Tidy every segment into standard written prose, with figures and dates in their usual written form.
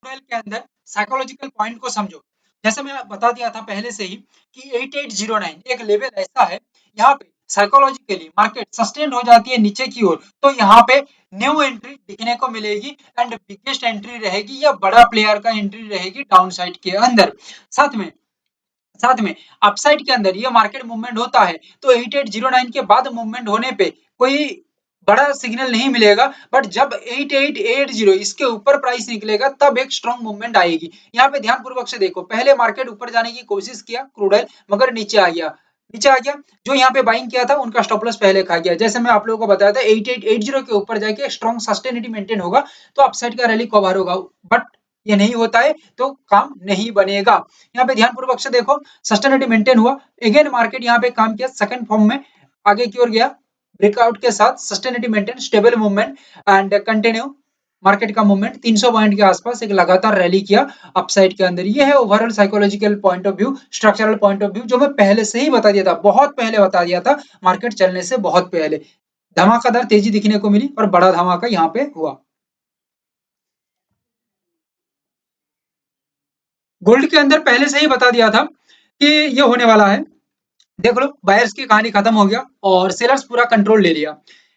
Oil के अंदर psychological point को समझो। जैसे मैं बता दिया था पहले से ही कि 8809 एक लेवल ऐसा है, यहाँ पे साइकोलॉजिकली मार्केट सस्टेन हो जाती है नीचे की ओर, तो यहाँ पे न्यू एंट्री दिखने को मिलेगी एंड बिगेस्ट एंट्री रहेगी या बड़ा प्लेयर का एंट्री रहेगी डाउन साइड के अंदर। साथ में साथ में अपसाइड के अंदर ये मार्केट मूवमेंट होता है तो 8809 के बाद मूवमेंट होने पे कोई बड़ा सिग्नल नहीं मिलेगा, बट जब 8880 इसके ऊपर प्राइस निकलेगा तब एक स्ट्रॉन्ग मूवमेंट आएगी। यहाँ पे ध्यान पूर्वक से देखो, पहले मार्केट ऊपर जाने की कोशिश किया क्रूड ऑयल, मगर नीचे आ गया। जो यहाँ पे बाइंग किया था उनका स्टॉप लॉस पहले खा गया। जैसे मैं आप लोगों को बताया था 8880 के ऊपर जाके स्ट्रॉन्ग सस्टेनिटी मेंटेन होगा तो अपसाइड का रैली कवर होगा, बट ये नहीं होता है तो काम नहीं बनेगा। यहाँ पे ध्यान पूर्वक से देखो, सस्टेनिटी मेंटेन हुआ, अगेन मार्केट यहाँ पे काम किया सेकंड फॉर्म में, आगे की ओर गया ब्रेकआउट के साथ, sustainability maintain, stable movement and continue market का मूवमेंट 300 पॉइंट के आसपास एक लगातार रैली किया अपसाइड के अंदर। ये है overall psychological point of view, structural point of view, जो मैं पहले से ही बता दिया था, बहुत पहले बता दिया था, मार्केट चलने से बहुत पहले धमाकेदार तेजी दिखने को मिली और बड़ा धमाका यहाँ पे हुआ। गोल्ड के अंदर पहले से ही बता दिया था कि ये होने वाला है। देख लो, बायर्स की कहानी खत्म हो गया और सेलर्स पूरा कंट्रोल ले लिया।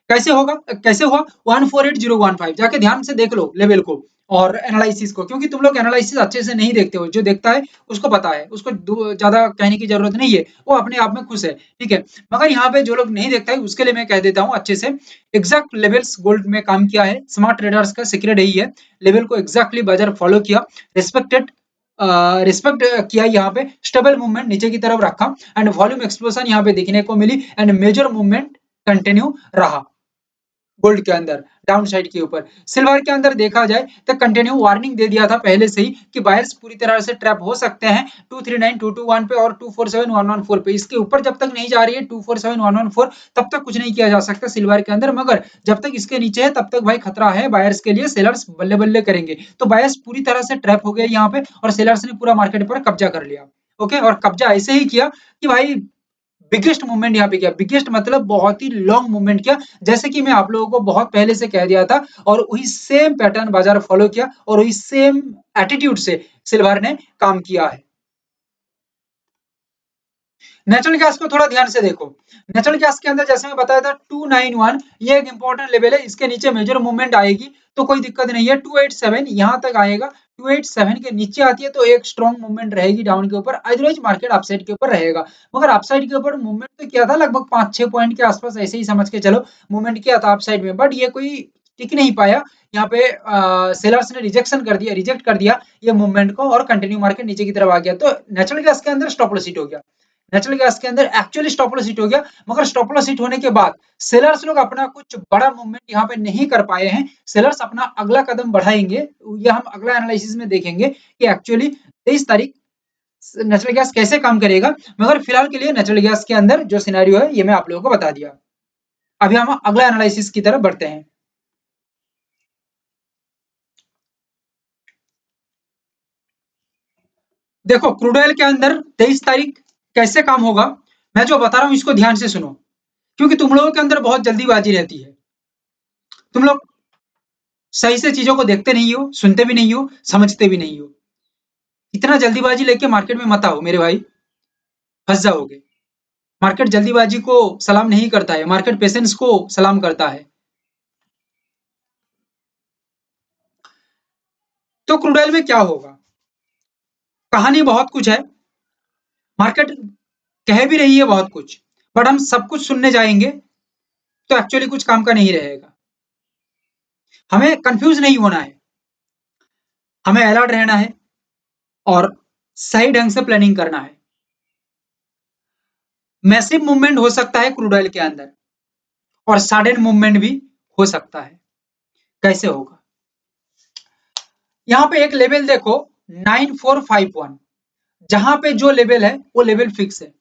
कैसे होगा, कैसे हुआ? 148015 जाके ध्यान से देख लो लेवल को और एनालिसिस को, क्योंकि तुम लोग एनालिसिस अच्छे से नहीं देखते हो, जो देखता है उसको पता है, उसको ज्यादा कहने की जरूरत नहीं है, वो अपने आप में खुश है, ठीक है। मगर यहाँ पे जो लोग नहीं देखता है उसके लिए मैं कह देता हूँ अच्छे से, एग्जैक्ट लेवल्स गोल्ड में काम किया है, स्मार्ट ट्रेडर्स का सीक्रेट यही है, लेवल को एग्जैक्टली बाजार फॉलो किया, रिस्पेक्टेड रिस्पेक्ट किया, यहाँ पे स्टेबल मूवमेंट नीचे की तरफ रखा एंड वॉल्यूम एक्सप्लोजन यहाँ पे देखने को मिली एंड मेजर मूवमेंट कंटिन्यू रहा गोल्ड के अंदर डाउन साइड के ऊपर। सिल्वर के अंदर देखा जाए तो कंटिन्यू वार्निंग दे दिया था पहले से ही कि बायर्स पूरी तरह से ट्रैप हो सकते हैं 239221 पे और 247114 पे, इसके ऊपर जब तक नहीं जा रही है 247114 तब तक कुछ नहीं किया जा सकता सिल्वर के अंदर, मगर जब तक इसके नीचे है तब तक भाई खतरा है बायर्स के लिए, सेलर्स बल्ले बल्ले करेंगे, तो बायर्स पूरी तरह से ट्रैप हो गए यहाँ पे और सेलर्स ने पूरा मार्केट पर कब्जा कर लिया। ओके, और कब्जा ऐसे ही किया कि भाई बिगेस्ट मूवमेंट यहाँ पे किया, बिगेस्ट मतलब बहुत ही लॉन्ग मूवमेंट किया, जैसे कि मैं आप लोगों को बहुत पहले से कह दिया था, और वही सेम पैटर्न बाजार फॉलो किया और वही सेम एटीट्यूड से सिल्वर ने काम किया है। नेचुरल गैस को थोड़ा ध्यान से देखो, नेचुरल गैस के अंदर जैसे मैं बताया था 291 ये एक इंपॉर्टेंट लेवल है, इसके नीचे मेजर मूवमेंट आएगी तो कोई दिक्कत नहीं है, 287 यहाँ तक आएगा, 287 के नीचे आती है तो एक स्ट्रॉन्ग मूवमेंट रहेगी डाउन के ऊपर, अदरवाइज मार्केट अपसाइड के ऊपर रहेगा। मगर अपसाइड के ऊपर मूवमेंट तो किया था लगभग 5-6 पॉइंट के आसपास, ऐसे ही समझ के चलो मूवमेंट किया था अपसाइड में, बट ये कोई टिक नहीं पाया, यहाँ पे सेलर्स ने रिजेक्ट कर दिया ये मूवमेंट को और कंटिन्यू मार्केट नीचे की तरफ आ गया, तो नेचुरल गैस के अंदर स्टॉप लॉस हिट हो गया, नेचुरल गैस के अंदर एक्चुअली स्टॉप लॉस हिट हो गया, मगर स्टॉप लॉस हिट होने के बाद सेलर्स लोग अपना कुछ बड़ा मूवमेंट यहाँ पे नहीं कर पाए हैं, सेलर्स अपना अगला कदम बढ़ाएंगे, ये हम अगला एनालिसिस में देखेंगे कि एक्चुअली 23 तारीख नेचुरल गैस कैसे काम करेगा, मगर फिलहाल के लिए नेचुरल गैस के अंदर जो सिनेरियो है ये मैं आप लोगों को बता दिया। अभी हम अगला एनालिसिस की तरफ बढ़ते हैं। देखो क्रूड ऑयल के अंदर 23 तारीख कैसे काम होगा, मैं जो बता रहा हूँ इसको ध्यान से सुनो, क्योंकि तुम लोगों के अंदर बहुत जल्दीबाजी रहती है, तुम लोग सही से चीजों को देखते नहीं हो, सुनते भी नहीं हो, समझते भी नहीं हो, इतना जल्दीबाजी लेके मार्केट में मत आओ मेरे भाई, फंस जाओगे। मार्केट जल्दीबाजी को सलाम नहीं करता है, मार्केट पेशेंस को सलाम करता है। तो क्रूड ऑयल में क्या होगा, कहानी बहुत कुछ है, मार्केट कह भी रही है बहुत कुछ, बट हम सब कुछ सुनने जाएंगे तो एक्चुअली कुछ काम का नहीं रहेगा। हमें कंफ्यूज नहीं होना है, हमें अलर्ट रहना है और सही ढंग से प्लानिंग करना है। मैसिव मूवमेंट हो सकता है क्रूड ऑयल के अंदर और सडन मूवमेंट भी हो सकता है। कैसे होगा, यहाँ पे एक लेवल देखो 9451, जहां पे जो लेवल है वो लेवल फिक्स है,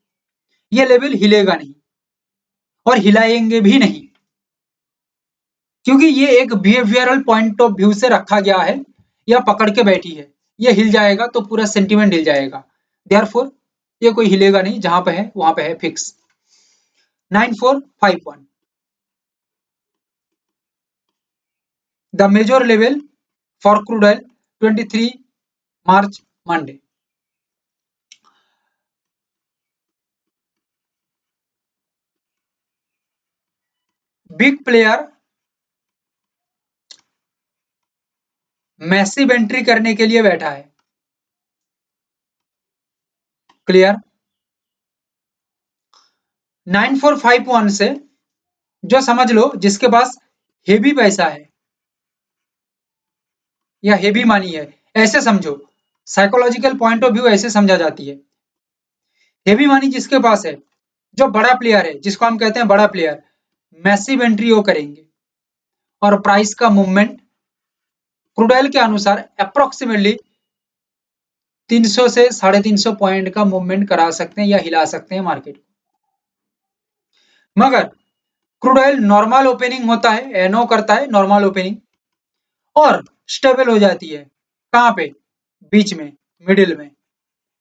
ये लेवल हिलेगा नहीं और हिलाएंगे भी नहीं, क्योंकि ये एक बिहेवियरल पॉइंट ऑफ व्यू से रखा गया है, या पकड़ के बैठी है, ये हिल जाएगा तो पूरा सेंटीमेंट हिल जाएगा, देयरफॉर ये कोई हिलेगा नहीं, जहां पे है वहां पे है fix 9451। The major level for crude oil 23 March Monday. Big player massive entry करने के लिए बैठा है। क्लियर? 9451 से जो समझ लो जिसके पास हेवी पैसा है या हेवी मनी है, ऐसे समझो, साइकोलॉजिकल पॉइंट ऑफ व्यू ऐसे समझा जाती है। हेवी मनी जिसके पास है, जो बड़ा प्लेयर है, जिसको हम कहते हैं बड़ा प्लेयर, मैसिव एंट्री वो करेंगे और प्राइस का मूवमेंट क्रूड ऑयल के अनुसार अप्रोक्सीमेटली 300 से 350 पॉइंट का मूवमेंट करा सकते हैं या हिला सकते हैं मार्केट। मगर क्रूड ऑयल नॉर्मल ओपनिंग होता है, एनओ करता है नॉर्मल ओपनिंग और स्टेबल हो जाती है। कहाँ पे? बीच में, मिडिल में।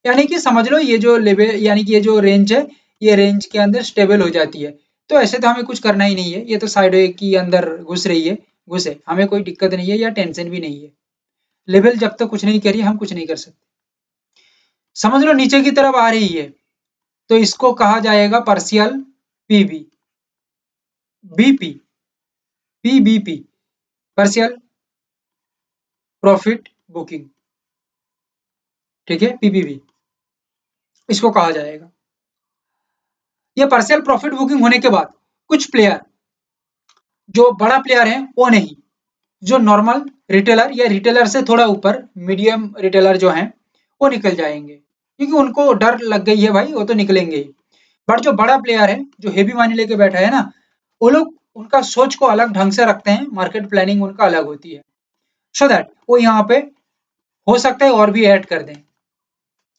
यानी कि समझ लो ये जो लेवल, यानी कि ये जो रेंज है, ये रेंज के अंदर स्टेबल हो जाती है। तो ऐसे तो हमें कुछ करना ही नहीं है, ये तो साइड के अंदर घुस रही है, घुसे, हमें कोई दिक्कत नहीं है या टेंशन भी नहीं है। लेवल जब तक कुछ नहीं करिए हम कुछ नहीं कर सकते। समझ लो नीचे की तरफ आ रही है तो इसको कहा जाएगा partial PB, BP, PBP, partial profit booking. ठीक है, पीपीबी इसको कहा जाएगा। ये पार्शियल प्रॉफिट बुकिंग होने के बाद कुछ प्लेयर, जो बड़ा प्लेयर है वो नहीं, जो नॉर्मल रिटेलर या रिटेलर से थोड़ा ऊपर मीडियम रिटेलर जो हैं वो निकल जाएंगे, क्योंकि उनको डर लग गई है भाई, वो तो निकलेंगे ही। बट जो बड़ा प्लेयर है, जो हेवी मनी लेके बैठा है ना, वो लोग उनका सोच को अलग ढंग से रखते हैं, मार्केट प्लानिंग उनका अलग होती है, सो दैट वो यहाँ पे हो सकता है और भी ऐड कर दें।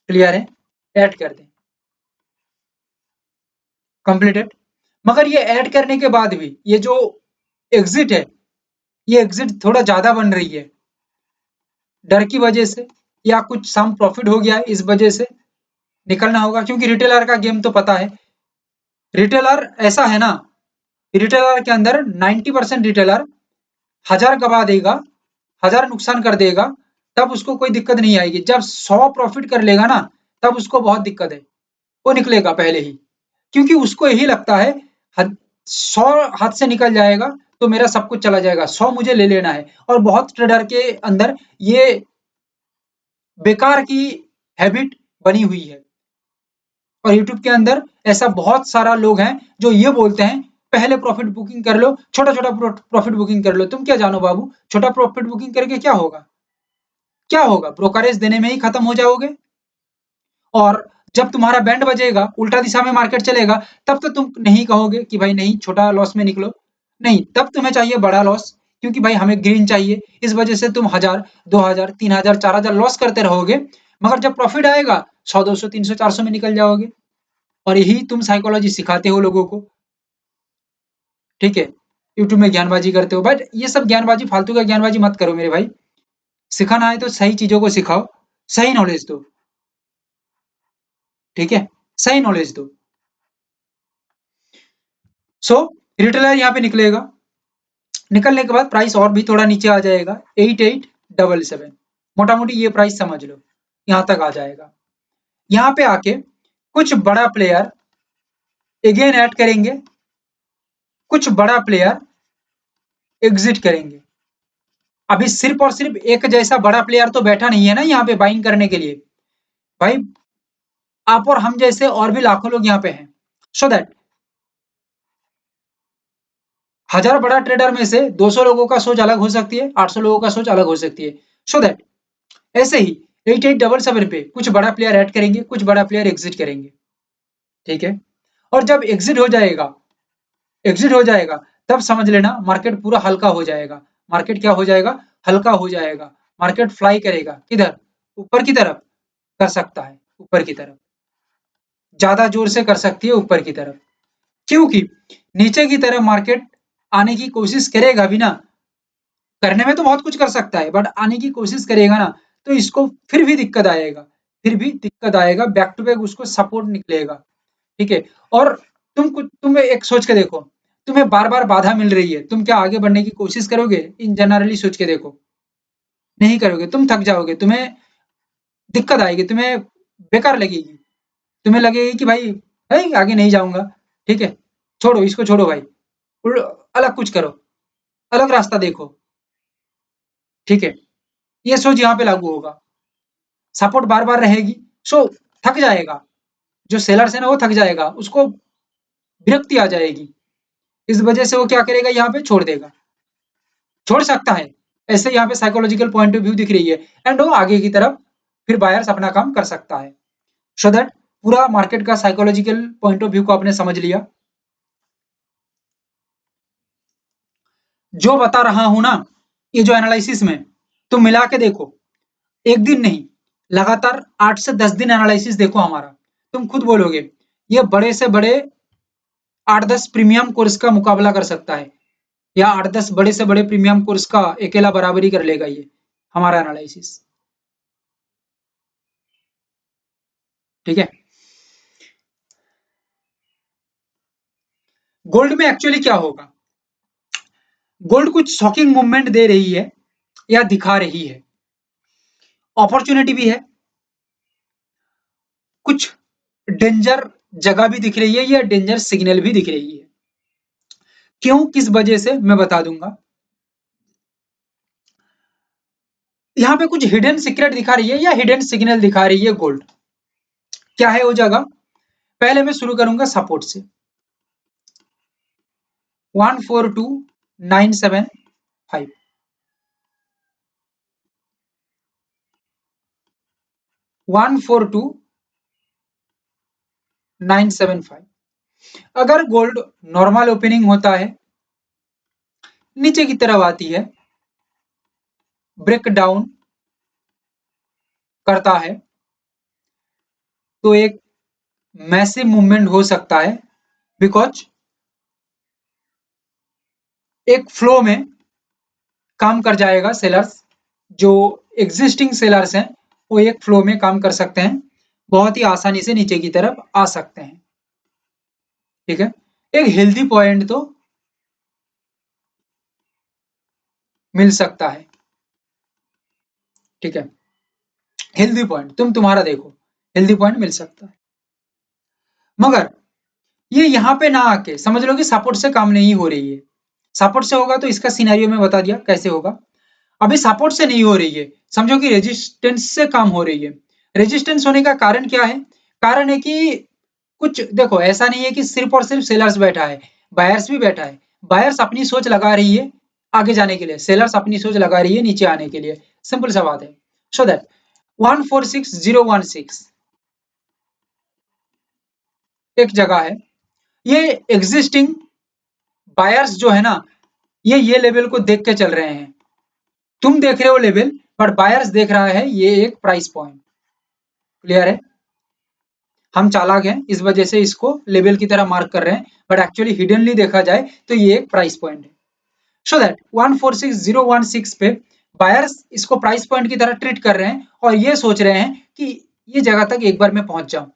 क्लियर है? ऐड कर दें। कंप्लीटेड। मगर ये ऐड करने के बाद भी ये जो एग्जिट है, ये एग्जिट थोड़ा ज्यादा बन रही है, डर की वजह से या कुछ सम प्रॉफिट हो गया है इस वजह से निकलना होगा, क्योंकि रिटेलर का गेम तो पता है। रिटेलर ऐसा है ना, रिटेलर के अंदर 90% रिटेलर 1000 गवा देगा, 1000 नुकसान कर देगा, तब उसको कोई दिक्कत नहीं आएगी। जब 100 प्रॉफिट कर लेगा ना, तब उसको बहुत दिक्कत है, वो निकलेगा पहले ही, क्योंकि उसको यही लगता है 100 हाथ से निकल जाएगा तो मेरा सब कुछ चला जाएगा, 100 मुझे ले लेना है। और बहुत ट्रेडर के अंदर ये बेकार की हैबिट बनी हुई है, और यूट्यूब के अंदर ऐसा बहुत सारा लोग हैं जो ये बोलते हैं पहले प्रॉफिट बुकिंग कर लो, छोटा छोटा प्रॉफिट बुकिंग कर लो। तुम क्या जानो बाबू, छोटा प्रॉफिट बुकिंग करके क्या होगा? क्या होगा? ब्रोकरेज देने में ही खत्म हो जाओगे। और जब तुम्हारा बैंड बजेगा, उल्टा दिशा में मार्केट चलेगा, तब तो तुम नहीं कहोगे कि भाई नहीं छोटा लॉस में निकलो, नहीं, तब तुम्हें चाहिए बड़ा लॉस, क्योंकि भाई हमें ग्रीन चाहिए। इस वजह से तुम 1000, 2000, 3000, 4000 लॉस करते रहोगे, मगर जब प्रॉफिट आएगा 100, 200, 300, 400 में निकल जाओगे। और यही तुम साइकोलॉजी सिखाते हो लोगों को। ठीक है, यूट्यूब में ज्ञानबाजी करते हो, बट ये सब ज्ञानबाजी, फालतू का ज्ञानबाजी मत करो मेरे भाई। सिखाना है तो सही चीजों को सिखाओ, सही नॉलेज दो। ठीक है, सही नॉलेज दो। सो रिटेलर यहाँ पे निकलेगा, निकलने के बाद प्राइस और भी थोड़ा नीचे आ जाएगा, 8877, मोटा मोटी ये प्राइस समझ लो, यहाँ तक आ जाएगा। यहाँ पे आके कुछ बड़ा प्लेयर अगेन ऐड करेंगे, कुछ बड़ा प्लेयर एग्जिट करेंगे। अभी सिर्फ और सिर्फ एक जैसा बड़ा प्लेयर तो बैठा नहीं है ना यहाँ पे बाइंग करने के लिए। भाई आप और हम जैसे और भी लाखों लोग यहाँ पे हैं, सो दैट 1000 बड़ा ट्रेडर में से 200 लोगों का सोच अलग हो सकती है, 800 लोगों का सोच अलग हो सकती है। सो दैट ऐसे ही 8877 पे कुछ बड़ा प्लेयर ऐड करेंगे, कुछ बड़ा प्लेयर एग्जिट करेंगे। ठीक है, और जब एग्जिट हो जाएगा, तब समझ लेना मार्केट पूरा हल्का हो जाएगा। मार्केट क्या हो जाएगा? हल्का हो जाएगा। मार्केट फ्लाई करेगा किधर? ऊपर की तरफ कर सकता है, ऊपर की तरफ ज्यादा जोर से कर सकती है, ऊपर की तरफ, क्योंकि नीचे की तरफ मार्केट आने की कोशिश करेगा भी ना, करने में तो बहुत कुछ कर सकता है, बट आने की कोशिश करेगा ना, तो इसको फिर भी दिक्कत आएगा, फिर भी दिक्कत आएगा, बैक टू बैक उसको सपोर्ट निकलेगा। ठीक है, और तुम एक सोच के देखो, तुम्हें बार बार बाधा मिल रही है, तुम क्या आगे बढ़ने की कोशिश करोगे? इन जनरली सोच के देखो, नहीं करोगे, तुम थक जाओगे, तुम्हें दिक्कत आएगी, तुम्हें बेकार लगेगी, तुम्हें लगेगी कि भाई आगे नहीं जाऊंगा, ठीक है, छोड़ो इसको, छोड़ो भाई, अलग कुछ करो, अलग रास्ता देखो, ठीक है। ये सोच यहाँ पे लागू होगा। सपोर्ट बार बार रहेगी, सो थक जाएगा, जो सेलर्स है ना वो थक जाएगा, उसको विरक्ति आ जाएगी, इस वजह से वो क्या करेगा, यहाँ पे छोड़ देगा, छोड़ सकता है। ऐसे यहाँ पे साइकोलॉजिकल पॉइंट ऑफ व्यू दिख रही है, एंड वो आगे की तरफ फिर बायर्स अपना काम कर सकता है। सो दैट पूरा मार्केट का साइकोलॉजिकल पॉइंट ऑफ व्यू को आपने समझ लिया। जो बता रहा हूं ना, ये जो एनालिसिस में, तुम मिला के देखो, एक दिन नहीं, लगातार 8 से 10 दिन एनालिसिस देखो हमारा, तुम खुद बोलोगे ये बड़े से बड़े 8-10 प्रीमियम कोर्स का मुकाबला कर सकता है, या 8-10 बड़े से बड़े प्रीमियम कोर्स का अकेला बराबरी कर लेगा ये हमारा एनालिसिस, ठीक है। गोल्ड में एक्चुअली क्या होगा, गोल्ड कुछ शॉकिंग मूवमेंट दे रही है या दिखा रही है, अपॉर्चुनिटी भी है, कुछ डेंजर जगह भी दिख रही है, या डेंजर सिग्नल भी दिख रही है। क्यों, किस वजह से, मैं बता दूंगा। यहाँ पे कुछ हिडन सीक्रेट दिखा रही है या हिडन सिग्नल दिखा रही है गोल्ड, क्या है वो जगह। पहले मैं शुरू करूंगा सपोर्ट से, 142975, 142975। अगर गोल्ड नॉर्मल ओपनिंग होता है, नीचे की तरफ आती है, ब्रेक डाउन करता है, तो एक मैसिव मूवमेंट हो सकता है, बिकॉज एक फ्लो में काम कर जाएगा सेलर्स, जो एग्जिस्टिंग सेलर्स हैं वो एक फ्लो में काम कर सकते हैं, बहुत ही आसानी से नीचे की तरफ आ सकते हैं, ठीक है। एक हेल्दी पॉइंट तो मिल सकता है, ठीक है, हेल्दी पॉइंट तुम तुम्हारा देखो, हेल्दी पॉइंट मिल सकता है। मगर ये यहाँ पे ना आके समझ लो कि सपोर्ट से काम नहीं हो रही है, सपोर्ट से होगा तो इसका सिनेरियो में बता दिया कैसे होगा। अभी सपोर्ट से नहीं हो रही है, समझो कि रेजिस्टेंस से काम हो रही है। रेजिस्टेंस होने का कारण क्या है, कारण है कि कुछ देखो, ऐसा नहीं है कि सिर्फ और सिर्फ सेलर्स बैठा है, बायर्स भी बैठा है। बायर्स अपनी सोच लगा रही है आगे जाने के लिए, सेलर्स अपनी सोच लगा रही है नीचे आने के लिए, सिंपल सा बात है। सो दैट 146016 एक जगह है, ये एग्जिस्टिंग बायर्स जो है ना, ये लेवल को देख के चल रहे हैं, तुम देख रहे हो लेवल, बट बायर्स देख रहा है ये एक प्राइस पॉइंट, क्लियर है। हम चालाक हैं, इस वजह से इसको लेवल की तरह मार्क कर रहे हैं, बट एक्चुअली हिडनली देखा जाए तो ये एक प्राइस पॉइंट है। सो दैट 146016 पे बायर्स इसको प्राइस पॉइंट की तरह ट्रीट कर रहे हैं, और ये सोच रहे हैं कि ये जगह तक एक बार मैं पहुंच जाऊं,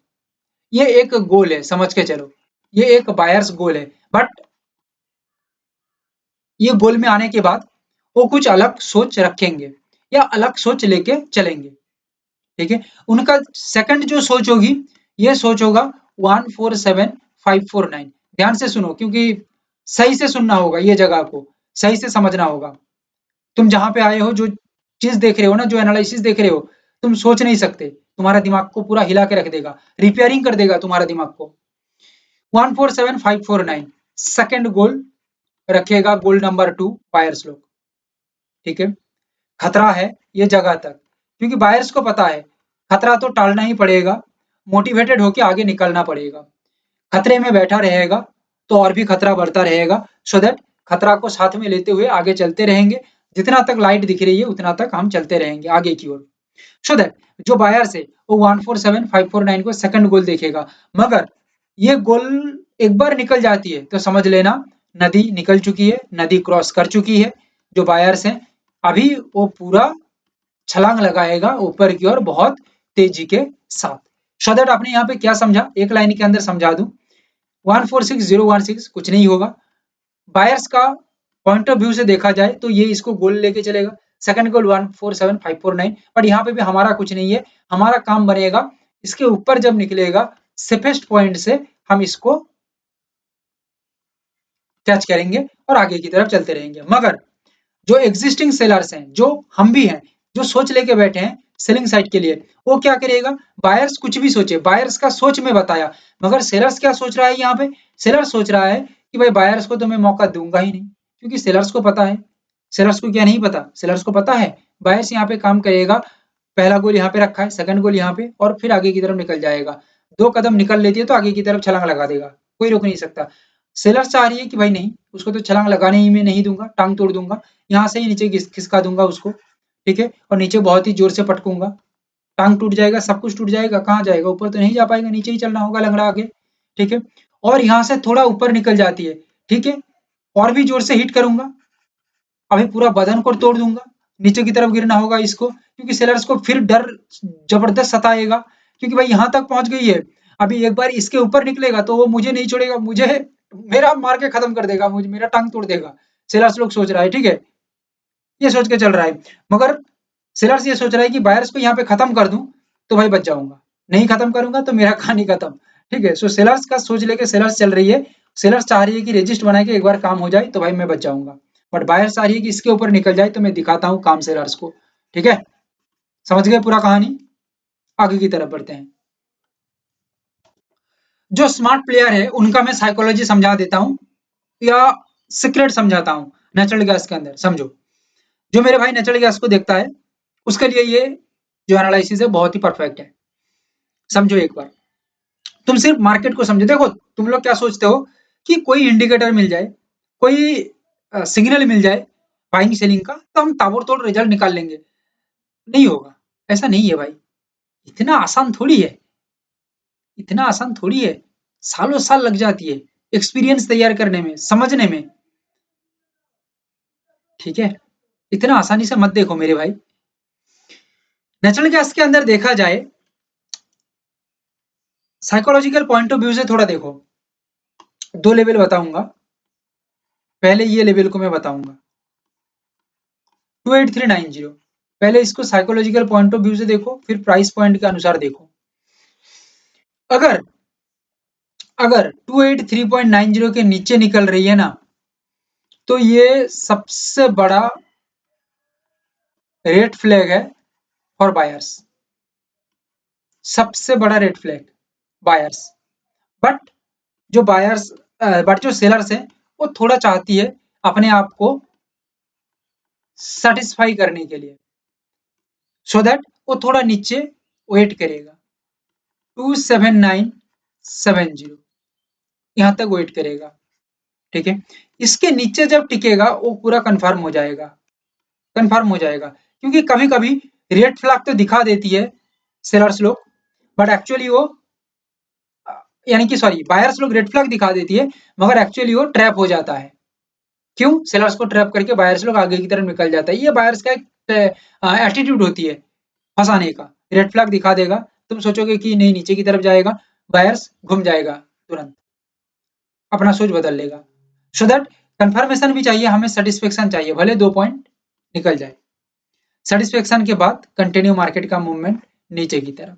ये एक गोल है, समझ के चलो, ये एक बायर्स गोल है। बट ये गोल में आने के बाद वो कुछ अलग सोच रखेंगे, या अलग सोच लेके चलेंगे, ठीक है। उनका सेकंड जो सोच होगी, ये सोच होगा 147549। ध्यान से सुनो, क्योंकि सही से सुनना होगा, ये जगह को सही से समझना होगा। तुम जहां पे आए हो, जो चीज देख रहे हो ना, जो एनालिसिस देख रहे हो, तुम सोच नहीं सकते, तुम्हारा दिमाग को पूरा हिला के रख देगा, रिपेयरिंग कर देगा तुम्हारा दिमाग को। 147549 सेकंड गोल रखेगा, गोल नंबर 2 बायर्स लोग, ठीक है। खतरा है ये जगह तक, क्योंकि बायर्स को पता है खतरा तो टालना ही पड़ेगा, मोटिवेटेड होकर आगे निकलना पड़ेगा। खतरे में बैठा रहेगा तो और भी खतरा बढ़ता रहेगा, सो दैट खतरा को साथ में लेते हुए आगे चलते रहेंगे, जितना तक लाइट दिख रही है उतना तक हम चलते रहेंगे आगे की ओर। सो दैट जो बायर्स है वो 147549 को सेकंड गोल देखेगा, मगर ये गोल एक बार निकल जाती है तो समझ लेना नदी निकल चुकी है, नदी क्रॉस कर चुकी है। जो बायर्स हैं अभी वो पूरा छलांग लगाएगा ऊपर की ओर बहुत तेजी के साथ। सो दैट आपने यहाँ पे क्या समझा, एक लाइन के अंदर समझा दूं, 146016 कुछ नहीं होगा, बायर्स का पॉइंट ऑफ व्यू से देखा जाए तो ये इसको गोल लेके चलेगा, सेकंड कॉल 147549, बट यहाँ पे भी हमारा कुछ नहीं है, हमारा काम बनेगा इसके ऊपर जब निकलेगा सेफेस्ट पॉइंट से हम इसको कैच करेंगे और आगे की तरफ चलते रहेंगे। मगर जो एग्जिस्टिंग सेलर्स हैं, जो हम भी हैं, जो सोच लेके बैठे हैं सेलिंग साइड के लिए, वो क्या करेगा, बायर्स कुछ भी सोचे, बायर्स का सोच में बताया, मगर सेलर्स क्या सोच रहा है यहाँ पे, सेलर्स सोच रहा है कि भाई बायर्स को तो मैं मौका दूंगा ही नहीं, क्योंकि सेलर्स को पता है, सेलर्स को क्या नहीं पता, सेलर्स को पता है बायर्स यहाँ पे काम करेगा, पहला गोल यहाँ पे रखा है, सेकंड गोल यहाँ पे, और फिर आगे की तरफ निकल जाएगा, 2 कदम निकल लेती है तो आगे की तरफ छलांग लगा देगा, कोई रोक नहीं सकता। सेलर चाह रही है कि भाई नहीं, उसको तो छलांग लगाने ही में नहीं दूंगा, टांग तोड़ दूंगा, यहाँ से ही नीचे खिसका दूंगा उसको, ठीक है, और नीचे बहुत ही जोर से पटकूंगा, टांग टूट जाएगा, सब कुछ टूट जाएगा, कहाँ जाएगा, ऊपर तो नहीं जा पाएगा, नीचे ही चलना होगा लंगड़ा आगे, ठीक है, और यहाँ से थोड़ा ऊपर निकल जाती है, ठीक है, और भी जोर से हिट करूंगा, अभी पूरा बदन को तोड़ दूंगा, नीचे की तरफ गिरना होगा इसको, क्योंकि सेलर्स को फिर डर जबरदस्त सताएगा, क्योंकि भाई यहाँ तक पहुंच गई है, अभी एक बार इसके ऊपर निकलेगा तो वो मुझे नहीं छोड़ेगा, मुझे मेरा मार के खत्म कर देगा, मुझे मेरा टांग तोड़ देगा, सेलर्स लोग सोच रहा है, ठीक है, ये सोच के चल रहा है, मगर सेलर्स ये सोच रहा है कि बायर्स को यहाँ पे खत्म कर दूं तो भाई बच जाऊंगा, नहीं खत्म करूंगा तो मेरा कहानी खत्म, ठीक है, सो सेलर्स का सोच लेके सेलर्स चल रही है, सेलर्स चाह रही है कि रेजिस्ट बना के एक बार काम हो जाए तो भाई मैं बच जाऊंगा, बट बायर्स चाह रही है कि इसके ऊपर निकल जाए तो मैं दिखाता हूँ काम सेलर्स को, ठीक है, समझ गए पूरा कहानी, आगे की तरफ बढ़ते हैं। जो स्मार्ट प्लेयर है उनका मैं साइकोलॉजी समझा देता हूँ, या सीक्रेट समझाता हूँ नेचुरल गैस के अंदर, समझो, जो मेरे भाई नेचुरल गैस को देखता है उसके लिए ये जो एनालिसिस है बहुत ही परफेक्ट है। समझो एक बार, तुम सिर्फ मार्केट को समझो, देखो तुम लोग क्या सोचते हो कि कोई इंडिकेटर मिल जाए, कोई सिग्नल मिल जाए बाइंग सेलिंग का तो हम ताबड़तोड़ रिजल्ट निकाल लेंगे, नहीं होगा, ऐसा नहीं है भाई, इतना आसान थोड़ी है, इतना आसान थोड़ी है, सालों साल लग जाती है एक्सपीरियंस तैयार करने में, समझने में, ठीक है, इतना आसानी से मत देखो मेरे भाई। नेचुरल गैस के अंदर देखा जाए, साइकोलॉजिकल पॉइंट ऑफ व्यू से थोड़ा देखो, 2 लेवल बताऊंगा, पहले ये लेवल को मैं बताऊंगा 28390, पहले इसको साइकोलॉजिकल पॉइंट ऑफ व्यू से देखो, फिर प्राइस पॉइंट के अनुसार देखो। अगर अगर 283.90 के नीचे निकल रही है ना, तो ये सबसे बड़ा रेड फ्लैग है फॉर बायर्स, सबसे बड़ा रेड फ्लैग बायर्स, बट जो बायर्स बट जो सेलर्स है वो थोड़ा चाहती है अपने आप को सेटिस्फाई करने के लिए, सो दैट वो थोड़ा नीचे वेट करेगा, 27970 यहाँ तक वेट करेगा, ठीक है, इसके नीचे जब टिकेगा वो पूरा कंफर्म हो जाएगा, कंफर्म हो जाएगा, क्योंकि कभी कभी रेड फ्लैग तो दिखा देती है सेलर्स लोग, बट एक्चुअली वो यानी कि सॉरी बायर्स लोग रेड फ्लैग दिखा देती है, मगर एक्चुअली वो ट्रैप हो जाता है, क्यों, सेलर्स को ट्रैप करके बायर्स लोग आगे की तरफ निकल जाता है, ये बायर्स का एक एटीट्यूड होती है फंसाने का, रेड फ्लैग दिखा देगा, तुम सोचोगे कि नहीं नीचे की तरफ जाएगा, बायर्स घूम जाएगा तुरंत, अपना सोच बदल लेगा, सो दैट कंफर्मेशन भी चाहिए हमें, सेटिस्फेक्शन चाहिए, भले 2 पॉइंट निकल जाए, सेटिस्फेक्शन के बाद कंटिन्यू मार्केट का मूवमेंट नीचे की तरफ,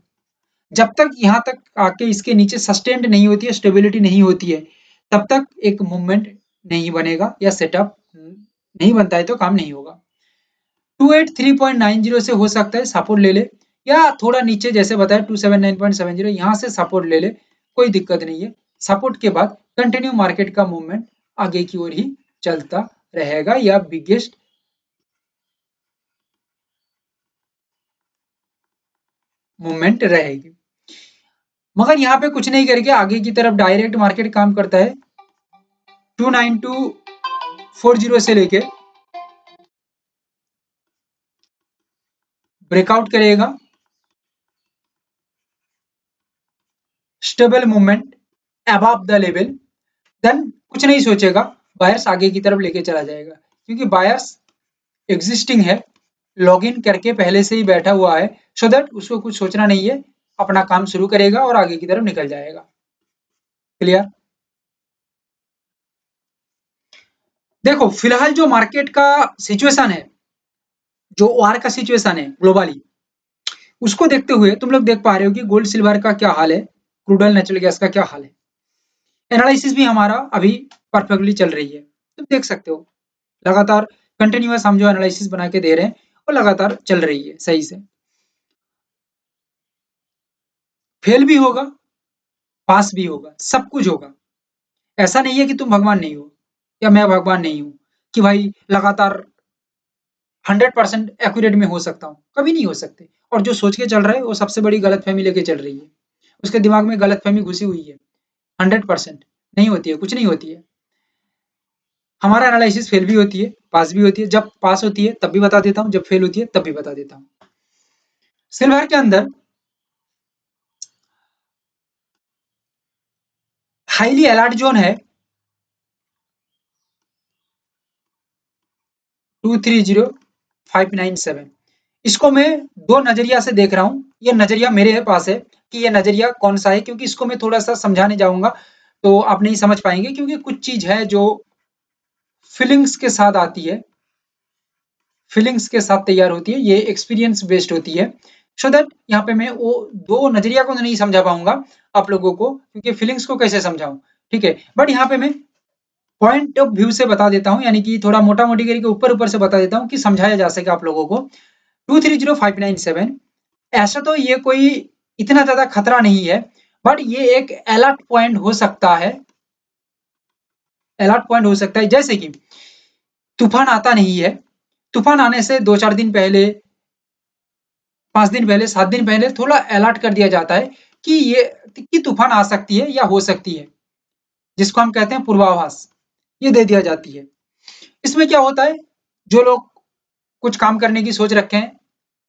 जब तक यहाँ तक आके इसके नीचे सस्टेन्ड नहीं होती है, स्टेबिलिटी नहीं होती है, तब तक एक मूवमेंट नहीं बनेगा या सेटअप नहीं बनता है तो काम नहीं होगा। 283.90 से हो सकता है सपोर्ट ले ले, या थोड़ा नीचे जैसे बताया 279.70 यहाँ से सपोर्ट ले ले, कोई दिक्कत नहीं है, सपोर्ट के बाद कंटिन्यू मार्केट का मूवमेंट आगे की ओर ही चलता रहेगा, या बिगेस्ट मूवमेंट रहेगी, मगर यहाँ पे कुछ नहीं करके आगे की तरफ डायरेक्ट मार्केट काम करता है 29240 से लेके ब्रेकआउट करेगा, stable movement above the level, then कुछ नहीं सोचेगा, बायर्स आगे की तरफ लेके चला जाएगा, क्योंकि बायर्स एग्जिस्टिंग है, लॉगिन करके पहले से ही बैठा हुआ है, सो दैट उसको कुछ सोचना नहीं है, अपना काम शुरू करेगा और आगे की तरफ निकल जाएगा, क्लियर। देखो फिलहाल जो मार्केट का सिचुएशन है, जो वार का सिचुएशन है ग्लोबली, उसको देखते हुए तुम लोग देख पा रहे हो कि गोल्ड सिल्वर का क्या हाल है, क्रूड ऑयल नेचुरल गैस का क्या हाल है। एनालिसिस भी हमारा अभी परफेक्टली चल रही है, तुम देख सकते हो लगातार कंटिन्यूअस हम जो एनालिसिस बना के दे रहे हैं वो लगातार चल रही है सही से। फेल भी होगा, पास भी होगा, सब कुछ होगा। ऐसा नहीं है कि तुम भगवान नहीं हो या मैं भगवान नहीं हूं कि भाई लगातार 100% एक्यूरेट में हो सकता हूँ, कभी नहीं हो सकते। और जो सोच के चल रहा है वो सबसे बड़ी गलतफहमी लेके चल रही है, उसके दिमाग में गलतफहमी घुसी हुई है। 100% नहीं होती है, कुछ नहीं होती है। हमारा एनालिसिस फेल भी होती है, पास भी होती है। जब पास होती है तब भी बता देता हूँ, जब फेल होती है तब भी बता देता हूँ। सिल्वर के अंदर हाईली अलर्ट जोन है 230597। इसको मैं दो नजरिया से देख रहा हूँ। ये नजरिया मेरे पास है कि ये नजरिया कौन सा है, क्योंकि इसको मैं थोड़ा सा समझाने जाऊंगा तो आप नहीं समझ पाएंगे, क्योंकि कुछ चीज है जो फीलिंग्स के साथ आती है, फीलिंग्स के साथ तैयार होती है, ये एक्सपीरियंस बेस्ड होती है। सो दैट यहाँ पे मैं वो दो नजरिया को नहीं समझा पाऊंगा आप लोगों को, क्योंकि फीलिंग्स को कैसे समझाऊं, ठीक है। बट यहाँ पे मैं पॉइंट ऑफ व्यू से बता देता हूँ, यानी कि थोड़ा मोटा मोटी करके ऊपर ऊपर से बता देता हूँ कि समझाया जा सके आप लोगों को। 230597 ऐसा तो ये कोई इतना ज्यादा खतरा नहीं है, बट ये एक अलर्ट पॉइंट हो सकता है। अलर्ट पॉइंट हो सकता है, जैसे कि तूफान आता नहीं है, तूफान आने से 2-4 दिन पहले, 5 दिन पहले, 7 दिन पहले थोड़ा अलर्ट कर दिया जाता है कि ये कि तूफान आ सकती है या हो सकती है, जिसको हम कहते हैं पूर्वाभास, ये दे दिया जाती है। इसमें क्या होता है, जो लोग कुछ काम करने की सोच रखे हैं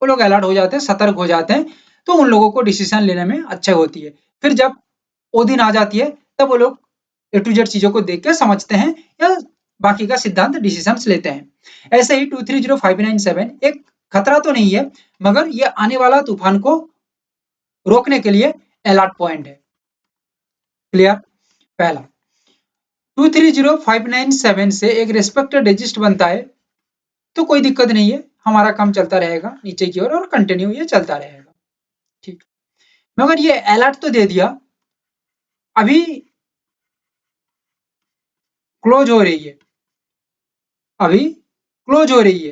वो लोग अलर्ट हो जाते हैं, सतर्क हो जाते हैं, तो उन लोगों को डिसीजन लेने में अच्छा होती है। फिर जब वो दिन आ जाती है तब वो लोग ए टू जेड चीजों को देख के समझते हैं या बाकी का सिद्धांत डिसीजन लेते हैं। ऐसे ही 230597 एक खतरा तो नहीं है, मगर ये आने वाला तूफान को रोकने के लिए अलर्ट पॉइंट है। क्लियर? पहला 230597 से एक रेस्पेक्टेड रजिस्ट बनता है, तो कोई दिक्कत नहीं है, हमारा काम चलता रहेगा नीचे की ओर और कंटिन्यू ये चलता रहेगा, ठीक। मगर ये अलर्ट तो दे दिया, अभी क्लोज हो रही है, अभी क्लोज हो रही है,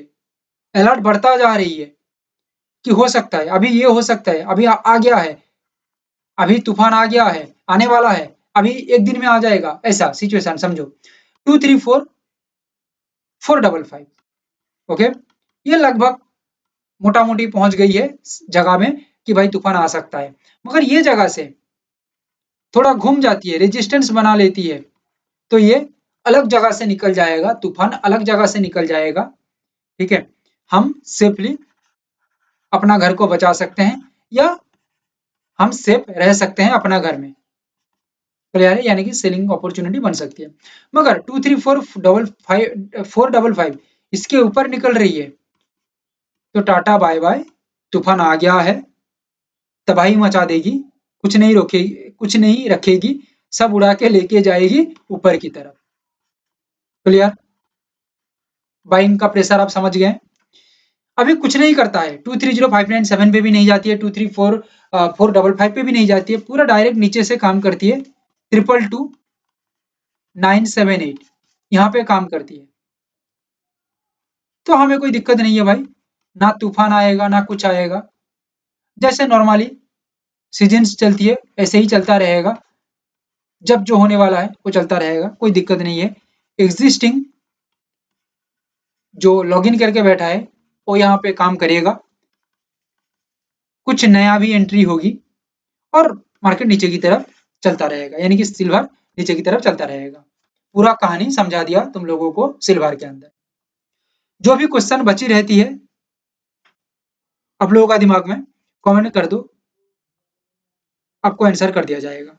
अलर्ट बढ़ता जा रही है कि हो सकता है, अभी ये हो सकता है, अभी आ गया है, अभी तूफान आ गया है, आने वाला है, अभी एक दिन में आ जाएगा, ऐसा सिचुएशन समझो। 234455, ओके। ये लगभग मोटा मोटी पहुंच गई है जगह में कि भाई तूफान आ सकता है, मगर ये जगह से थोड़ा घूम जाती है, रेजिस्टेंस बना लेती है, तो ये अलग जगह से निकल जाएगा, तूफान अलग जगह से निकल जाएगा, ठीक है। हम सेफली अपना घर को बचा सकते हैं या हम सेफ रह सकते हैं अपना घर में, क्लियर है, यानी कि सेलिंग अपॉर्चुनिटी बन सकती है। मगर 23455455 इसके ऊपर निकल रही है, तो टाटा बाय बाय, तूफान आ गया है, तबाही मचा देगी, कुछ नहीं रोकेगी, कुछ नहीं रखेगी, सब उड़ा के लेके जाएगी ऊपर की तरफ। क्लियर? बाइंग का प्रेशर आप समझ गए। अभी कुछ नहीं करता है, 230597 पे भी नहीं जाती है, 234455 पे भी नहीं जाती है, पूरा डायरेक्ट नीचे से काम करती है 222978 यहाँ पे काम करती है। तो हमें कोई दिक्कत नहीं है भाई, ना तूफान आएगा ना कुछ आएगा, जैसे नॉर्मली सीजन्स चलती है ऐसे ही चलता रहेगा, जब जो होने वाला है वो चलता रहेगा, कोई दिक्कत नहीं है। एग्जिस्टिंग जो लॉगिन करके बैठा है वो यहाँ पे काम करेगा, कुछ नया भी एंट्री होगी और मार्केट नीचे की तरफ चलता रहेगा, यानी कि सिल्वर नीचे की तरफ चलता रहेगा। पूरा कहानी समझा दिया तुम लोगों को सिल्वर के अंदर। जो भी क्वेश्चन बची रहती है आप लोगों का दिमाग में, कमेंट कर दो, आपको आंसर कर दिया जाएगा।